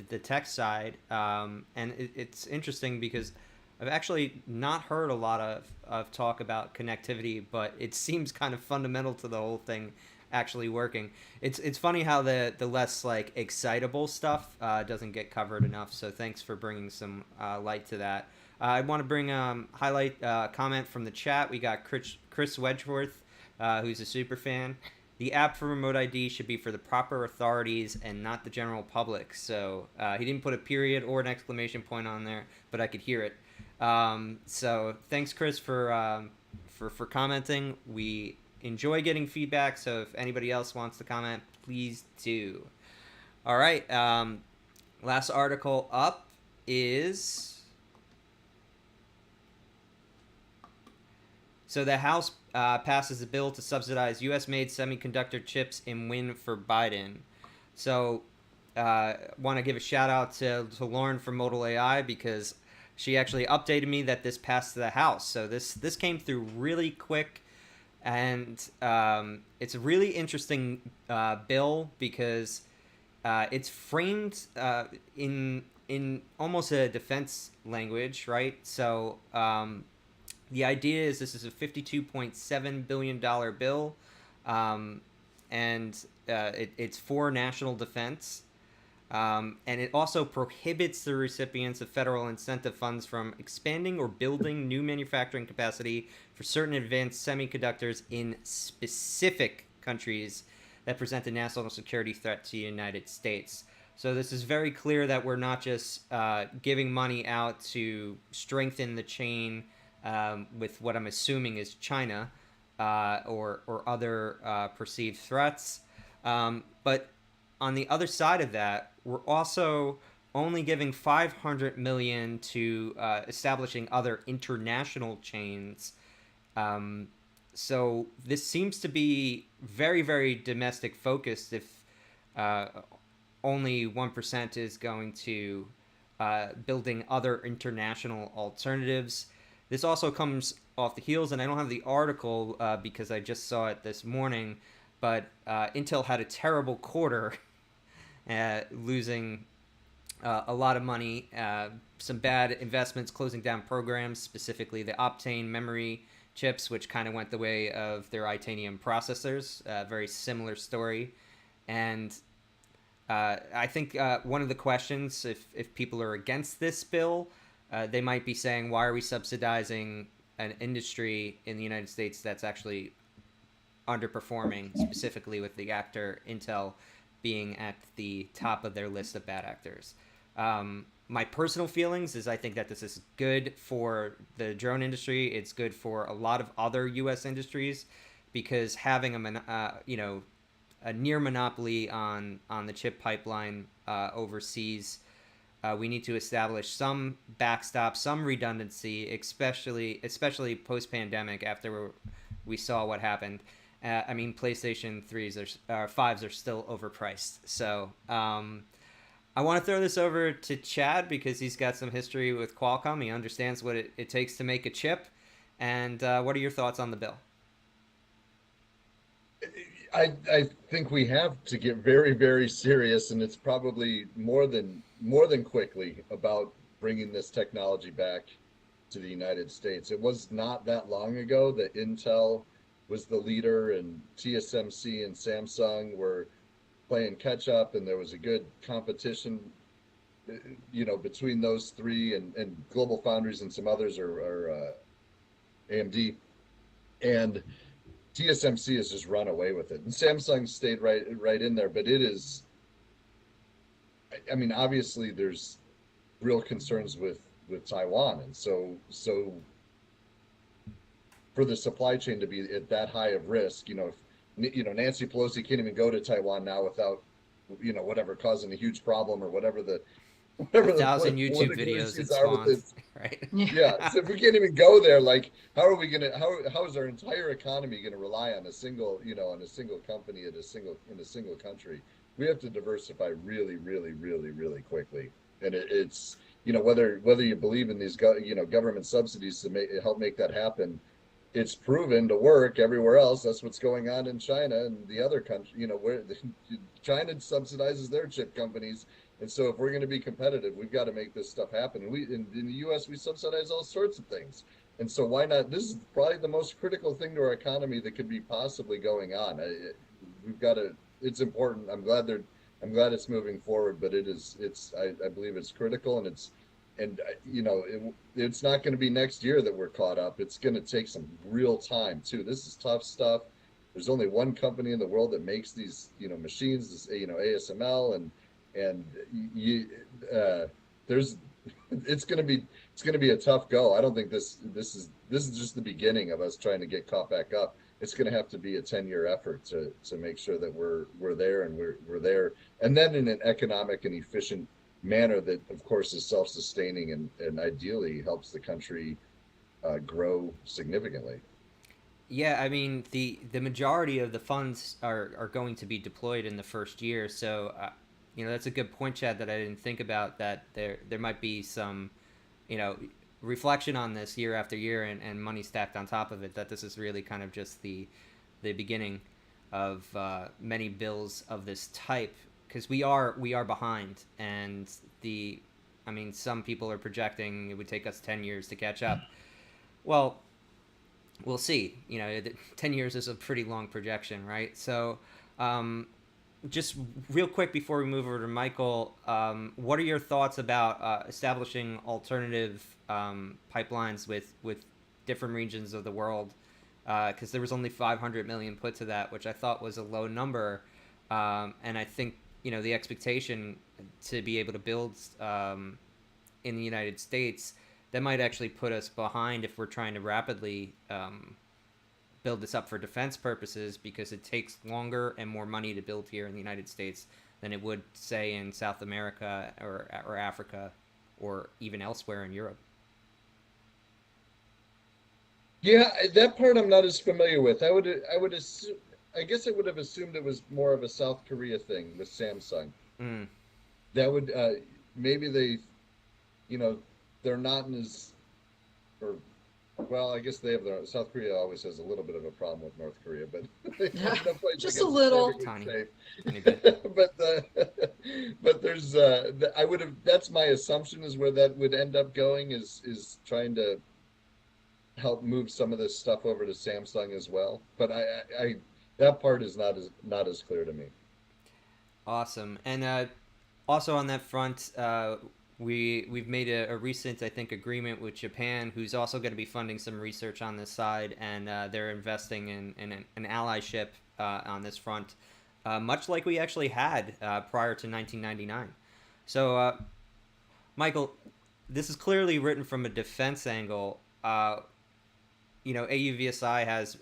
the tech side, and it's interesting because I've actually not heard a lot of talk about connectivity, but it seems kind of fundamental to the whole thing actually working. It's funny how the less like excitable stuff doesn't get covered enough. So thanks for bringing some light to that. I want to bring highlight comment from the chat. We got Chris Wedgeworth, who's a super fan. The app for remote ID should be for the proper authorities and not the general public. So he didn't put a period or an exclamation point on there, but I could hear it. So thanks, Chris, for commenting. We enjoy getting feedback, so if anybody else wants to comment, please do. All right, last article up is... So the House passes a bill to subsidize U.S.-made semiconductor chips in win for Biden. So want to give a shout out to Lauren from ModalAI, because she actually updated me that this passed the House. So this came through really quick, and it's a really interesting bill because it's framed in almost a defense language, right? So the idea is this is a $52.7 billion bill, and it's for national defense. And it also prohibits the recipients of federal incentive funds from expanding or building new manufacturing capacity for certain advanced semiconductors in specific countries that present a national security threat to the United States. So this is very clear that we're not just giving money out to strengthen the chain with what I'm assuming is China or other perceived threats. But on the other side of that, we're also only giving $500 million to establishing other international chains. So this seems to be very, very domestic focused if only 1% is going to building other international alternatives. This also comes off the heels, and I don't have the article because I just saw it this morning, but Intel had a terrible quarter, losing a lot of money, some bad investments, closing down programs, specifically the Optane memory chips, which kind of went the way of their Itanium processors. Very similar story. And I think one of the questions, if people are against this bill, they might be saying, why are we subsidizing an industry in the United States that's actually underperforming, specifically with the actor Intel being at the top of their list of bad actors? My personal feelings is I think that this is good for the drone industry. It's good for a lot of other U.S. industries, because having a near monopoly on the chip pipeline overseas, we need to establish some backstop, some redundancy, especially post-pandemic after we saw what happened. I mean, PlayStation 5s are still overpriced. So I want to throw this over to Chad because he's got some history with Qualcomm. He understands what it takes to make a chip. And what are your thoughts on the bill? I think we have to get very, very serious, and it's probably more than quickly about bringing this technology back to the United States. It was not that long ago that Intel was the leader, and TSMC and Samsung were playing catch up, and there was a good competition, between those three, and Global Foundries and some others are AMD, and TSMC has just run away with it, and Samsung stayed right in there. But it is, I mean, obviously there's real concerns with Taiwan, and so for the supply chain to be at that high of risk, Nancy Pelosi can't even go to Taiwan now without, whatever, causing a huge problem, or whatever the 1,000 YouTube videos it spawns, right? Yeah. So if we can't even go there, like, how are we gonna? How is our entire economy gonna rely on a single, on a single company in a single country? We have to diversify really, really, really, really quickly. And it's, whether you believe in these government subsidies to help make that happen, it's proven to work everywhere else. That's what's going on in China and the other country. Where China subsidizes their chip companies. And so if we're going to be competitive, we've got to make this stuff happen. And in the U.S., we subsidize all sorts of things. And so why not? This is probably the most critical thing to our economy that could be possibly going on. we've got to. It's important. I'm glad it's moving forward, but I believe it's critical, and it's not going to be next year that we're caught up. It's going to take some real time too. This is tough stuff. There's only one company in the world that makes these, machines, ASML, and you, there's, it's going to be a tough go. I don't think this is just the beginning of us trying to get caught back up. It's going to have to be a 10-year effort to make sure that we're there, and we're there, and then in an economic and efficient manner that, of course, is self-sustaining and ideally helps the country grow significantly. Yeah, I mean the majority of the funds are going to be deployed in the first year, so that's a good point, Chad, that I didn't think about. That there might be some, you know, reflection on this year after year, and money stacked on top of it. That this is really kind of just the beginning of many bills of this type, because we are behind, and I mean, some people are projecting it would take us 10 years to catch up. Well, we'll see. 10 years is a pretty long projection, right? So, just real quick before we move over to Michael, what are your thoughts about establishing alternative pipelines with different regions of the world? Because there was only 500 million put to that, which I thought was a low number, and I think the expectation to be able to build in the United States, that might actually put us behind if we're trying to rapidly build this up for defense purposes, because it takes longer and more money to build here in the United States than it would, say, in South America or Africa or even elsewhere in Europe. Yeah, that part I'm not as familiar with. I would assume, I guess I would have assumed it was more of a South Korea thing with Samsung. Mm. That would maybe they're not in as, or well, I guess they have their South Korea always has a little bit of a problem with North Korea, but no place Just I a guess little. perfectly Tiny. safe. Tiny bit. But there's I would have, that's my assumption, is where that would end up going, is trying to help move some of this stuff over to Samsung as well. But I that part is not as clear to me. Awesome. And also on that front, we've made a recent, I think, agreement with Japan, who's also going to be funding some research on this side, and they're investing in an allyship on this front, much like we actually had prior to 1999. So, Michael, this is clearly written from a defense angle. AUVSI has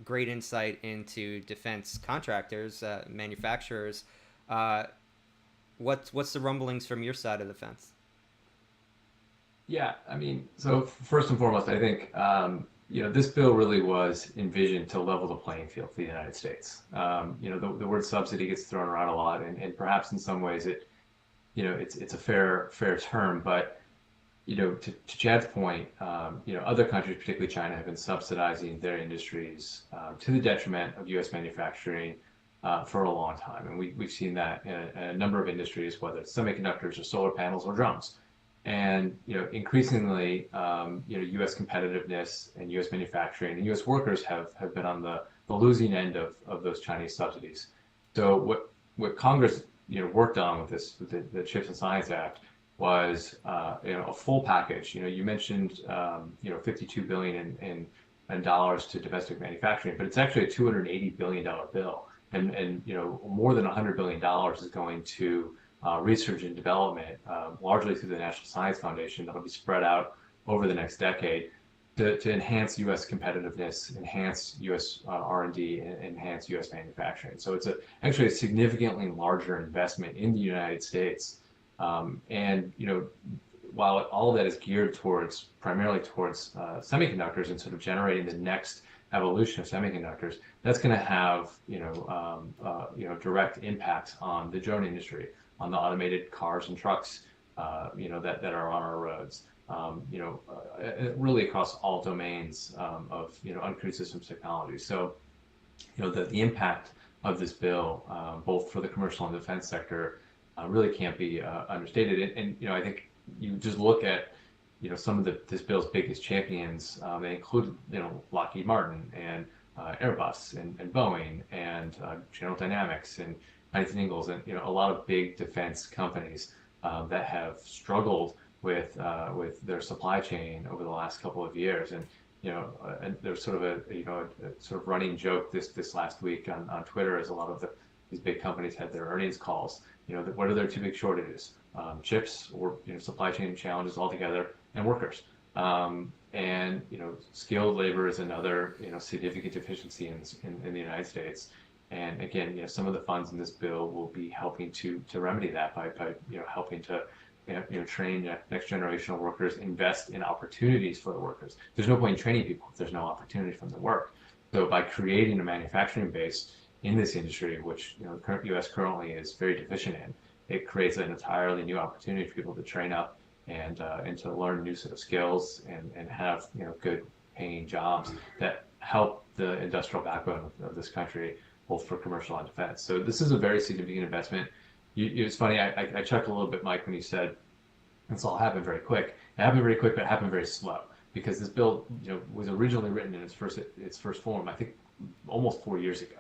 great insight into defense contractors, manufacturers. What's the rumblings from your side of the fence? Yeah, I mean, so first and foremost, I think this bill really was envisioned to level the playing field for the United States. The word subsidy gets thrown around a lot, and perhaps in some ways it's a fair term, but to Chad's point, other countries, particularly China, have been subsidizing their industries to the detriment of U.S. manufacturing for a long time, and we've seen that in a number of industries, whether it's semiconductors or solar panels or drones. And increasingly, U.S. competitiveness and U.S. manufacturing and U.S. workers have been on the losing end of those Chinese subsidies. So what Congress worked on with the Chips and Science Act was a full package. You mentioned 52 billion in dollars to domestic manufacturing, but it's actually a $280 billion bill, and more than $100 billion is going to research and development, largely through the National Science Foundation, that'll be spread out over the next decade to enhance U.S. competitiveness, enhance U.S. R&D, and enhance U.S. manufacturing. So it's actually a significantly larger investment in the United States. And while all of that is geared primarily towards semiconductors and sort of generating the next evolution of semiconductors, that's going to have direct impact on the drone industry, on the automated cars and trucks that are on our roads, really across all domains of uncrewed systems technology. So the impact of this bill, both for the commercial and defense sector, really can't be understated. And I think you just look at some of this bill's biggest champions. They include Lockheed Martin and Airbus and Boeing and General Dynamics and Huntington Ingalls and a lot of big defense companies that have struggled with their supply chain over the last couple of years. And there's sort of a sort of running joke this last week on Twitter as a lot of these big companies had their earnings calls. What are their two big shortages? Chips or supply chain challenges altogether, and workers. And skilled labor is another significant deficiency in the United States. And again, some of the funds in this bill will be helping to remedy that by helping to train next generation of workers, invest in opportunities for the workers. There's no point in training people if there's no opportunity from the work. So by creating a manufacturing base in this industry, which the U.S. currently is very deficient in, it creates an entirely new opportunity for people to train up and to learn new set of skills and have good paying jobs that help the industrial backbone of this country, both for commercial and defense. So this is a very significant investment. It's funny, I chuckled a little bit, Mike, when you said this all happened very quick. It happened very quick, but it happened very slow, because this bill was originally written in its first form, I think, almost 4 years ago.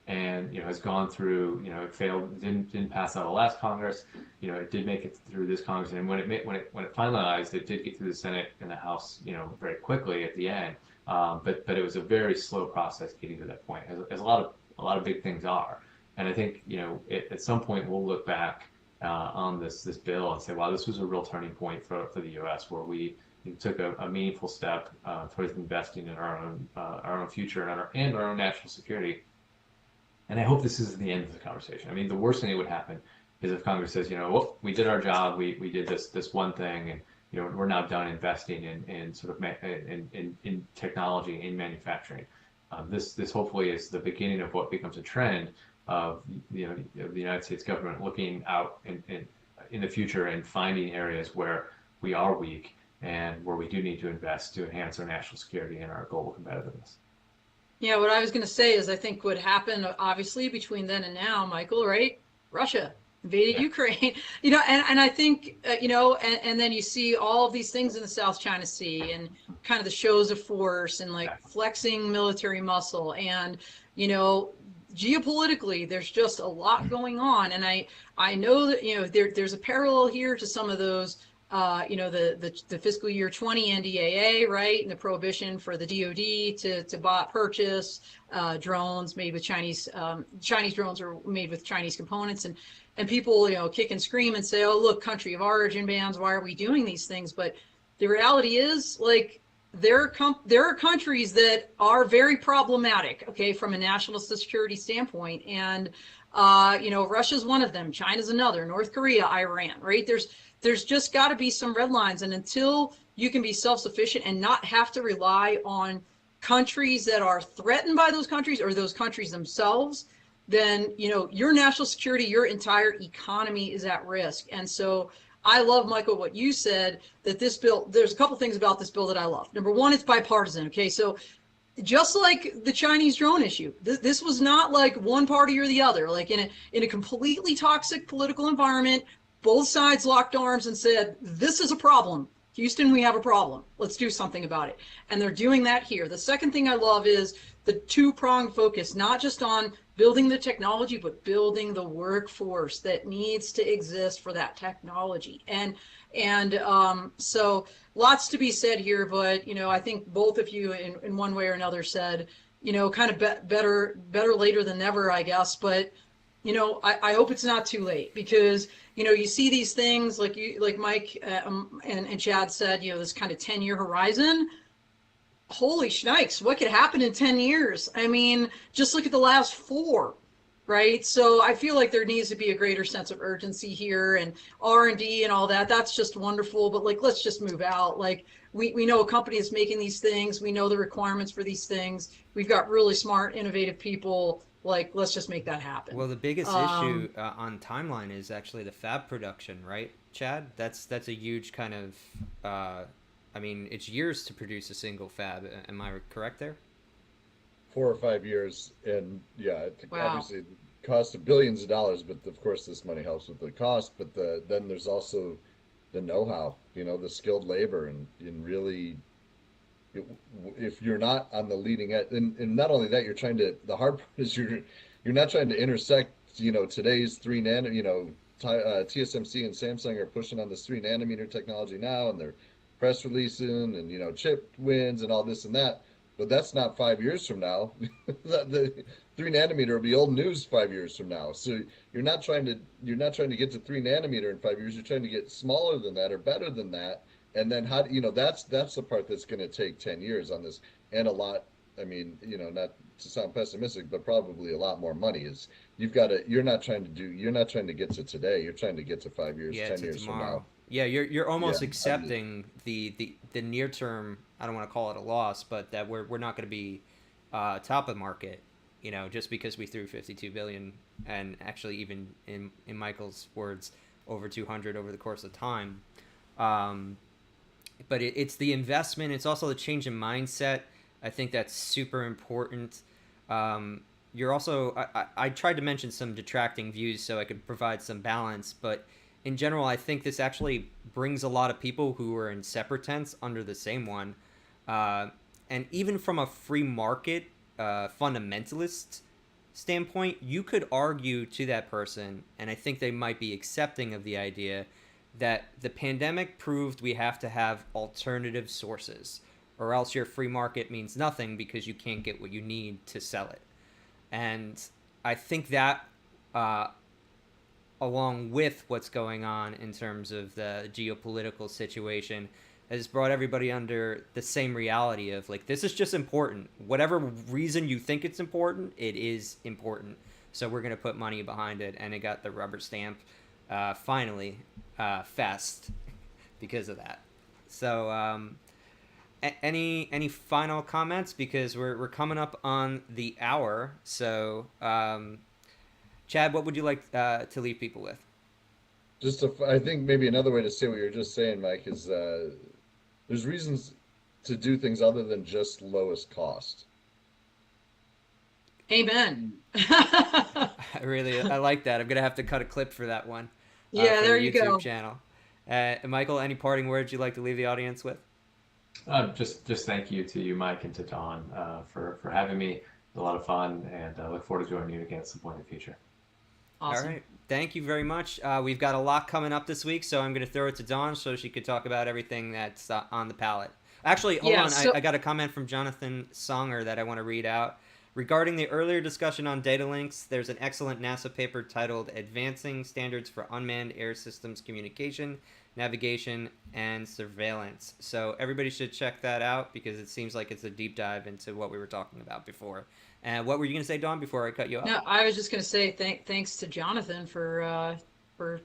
And has gone through, it failed, didn't pass out of the last Congress. It did make it through this Congress, and when it finalized, it did get through the Senate and the House, very quickly at the end. But it was a very slow process getting to that point, as a lot of big things are. And I think at some point we'll look back on this bill and say, wow, this was a real turning point for the U.S., where we took a meaningful step towards investing in our own future and our own national security. And I hope this isn't the end of the conversation. I mean, the worst thing that would happen is if Congress says, well, we did our job, we did this one thing, and we're now done investing in sort of in technology, in manufacturing. This hopefully is the beginning of what becomes a trend of the United States government looking out in the future and finding areas where we are weak and where we do need to invest to enhance our national security and our global competitiveness. Yeah, what I was going to say is I think what happened, obviously, between then and now, Michael, right? Russia invaded Ukraine, and I think, and then you see all of these things in the South China Sea and kind of the shows of force and like flexing military muscle. And, geopolitically, there's just a lot going on. And I know that, there's a parallel here to some of those the fiscal year 20 NDAA, right, and the prohibition for the DoD to purchase drones made with Chinese drones are made with Chinese components, and people kick and scream and say, oh, look, country of origin bans, why are we doing these things? But the reality is, like, there are countries that are very problematic, okay, from a national security standpoint, and Russia's one of them, China's another, North Korea, Iran, right? There's just got to be some red lines. And until you can be self-sufficient and not have to rely on countries that are threatened by those countries or those countries themselves, then, your national security, your entire economy is at risk. And so I love, Michael, what you said, that this bill, there's a couple things about this bill that I love. Number one, it's bipartisan. Okay. So just like the Chinese drone issue, this was not like one party or the other, like in a completely toxic political environment. Both sides locked arms and said, this is a problem. Houston, we have a problem. Let's do something about it. And they're doing that here. The second thing I love is the two-pronged focus, not just on building the technology, but building the workforce that needs to exist for that technology. And so lots to be said here, but, I think both of you in one way or another said, kind of better later than never, I guess. But, I hope it's not too late, because, you see these things like Mike and Chad said, this kind of 10-year horizon. Holy shnikes, what could happen in 10 years? I mean, just look at the last 4, right? So I feel like there needs to be a greater sense of urgency here, and R&D and all that. That's just wonderful. But like, let's just move out. Like, we know a company is making these things. We know the requirements for these things. We've got really smart, innovative people. Like, let's just make that happen. Well, the biggest issue on timeline is actually the fab production, right, Chad? That's a huge kind of, it's years to produce a single fab. Am I correct there? 4 or 5 years, and Wow. Obviously it costs billions of dollars, but of course this money helps with the cost. But then there's also the know-how, the skilled labor, and really if you're not on the leading edge, and not only that, the hard part is you're not trying to intersect, today's 3 nano, TSMC and Samsung are pushing on this 3 nanometer technology now, and they're press releasing, and chip wins and all this and that. But that's not 5 years from now. The 3 nanometer will be old news 5 years from now. So you're not trying to get to 3 nanometer in 5 years. You're trying to get smaller than that or better than that. And then that's the part that's going to take 10 years on this, and a lot. I mean, not to sound pessimistic, but probably a lot more money. You're not trying to get to today. You're trying to get to 5 years, Yeah, 10 years tomorrow. from now. Yeah, you're almost Yeah, accepting the near term. I don't want to call it a loss, but that we're not going to be top of market, just because we threw 52 billion, and actually even in Michael's words, over 200 over the course of time. But it's the investment. It's also the change in mindset. I think that's super important. You're also, I tried to mention some detracting views so I could provide some balance, but in general, I think this actually brings a lot of people who are in separate tents under the same one. And even from a free market fundamentalist standpoint, you could argue to that person, and I think they might be accepting of the idea, that the pandemic proved we have to have alternative sources, or else your free market means nothing because you can't get what you need to sell it. And I think that along with what's going on in terms of the geopolitical situation, has brought everybody under the same reality of, like, this is just important. Whatever reason you think it's important, it is important. So we're going to put money behind it, and it got the rubber stamp finally fast because of that. So any final comments, because we're coming up on the hour. So Chad, what would you like to leave people with? I think maybe another way to say what you're just saying, Mike, is there's reasons to do things other than just lowest cost. Amen. I like that. I'm gonna have to cut a clip for that one. Yeah, for there the you YouTube go. channel. Michael, any parting words you'd like to leave the audience with? Just thank you to you, Mike, and to Don for having me. It was a lot of fun, and I look forward to joining you again at some point in the future. Awesome. All right. Thank you very much. We've got a lot coming up this week, so I'm going to throw it to Dawn so she could talk about everything that's on the palette. Actually, hold on. I got a comment from Jonathan Songer that I want to read out. Regarding the earlier discussion on data links, there's an excellent NASA paper titled Advancing Standards for Unmanned Air Systems Communication, Navigation, and Surveillance. So everybody should check that out, because it seems like it's a deep dive into what we were talking about before. And what were you going to say, Dawn, before I cut you off? No, I was just going to say thanks to Jonathan for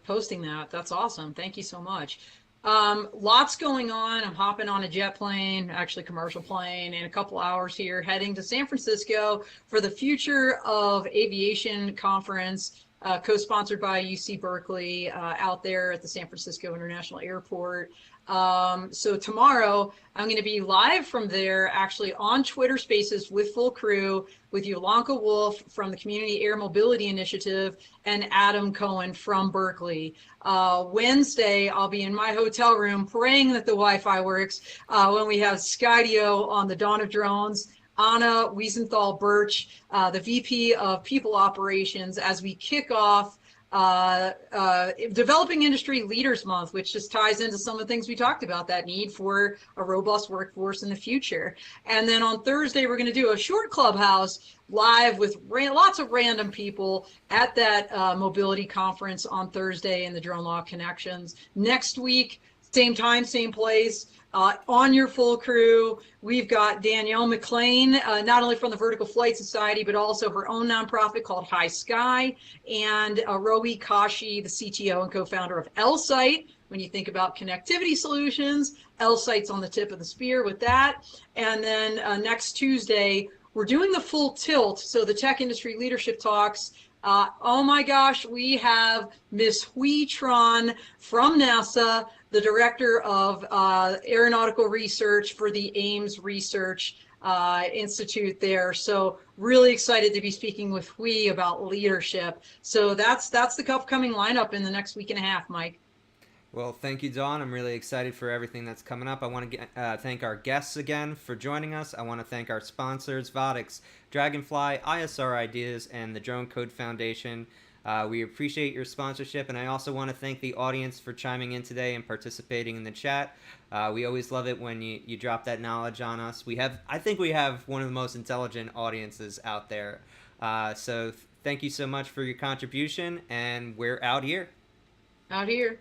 posting that. That's awesome. Thank you so much. Lots going on. I'm hopping on a jet plane, actually commercial plane, in a couple hours here, heading to San Francisco for the Future of Aviation conference, co-sponsored by UC Berkeley, out there at the San Francisco International Airport. So tomorrow I'm going to be live from there, actually on Twitter Spaces with full crew, with Yolanka Wolf from the Community Air Mobility Initiative and Adam Cohen from Berkeley. Wednesday, I'll be in my hotel room praying that the Wi-Fi works when we have Skydio on the Dawn of Drones. Anna Wiesenthal Birch, the VP of People Operations, as we kick off Developing Industry Leaders Month, which just ties into some of the things we talked about, that need for a robust workforce in the future. And then on Thursday, we're going to do a short clubhouse live with lots of random people at that mobility conference on Thursday in the Drone Law Connections. Next week, same time, same place. On your full crew, we've got Danielle McLean, not only from the Vertical Flight Society, but also her own nonprofit called High Sky, and Rohi Kashi, the CTO and co-founder of Elsight. When you think about connectivity solutions, Elsight's on the tip of the spear with that. And then next Tuesday, we're doing the full tilt, so the tech industry leadership talks. Oh my gosh, we have Miss Hui Tran from NASA, the director of aeronautical research for the Ames Research Institute there. So really excited to be speaking with Hui about leadership. So that's the upcoming lineup in the next week and a half, Mike. Well, thank you, Dawn. I'm really excited for everything that's coming up. I want to thank our guests again for joining us. I want to thank our sponsors, Vodix, Dragonfly, ISR Ideas, and the Drone Code Foundation. We appreciate your sponsorship, and I also want to thank the audience for chiming in today and participating in the chat. We always love it when you drop that knowledge on us. I think we have one of the most intelligent audiences out there. So thank you so much for your contribution, and we're out here. Out here.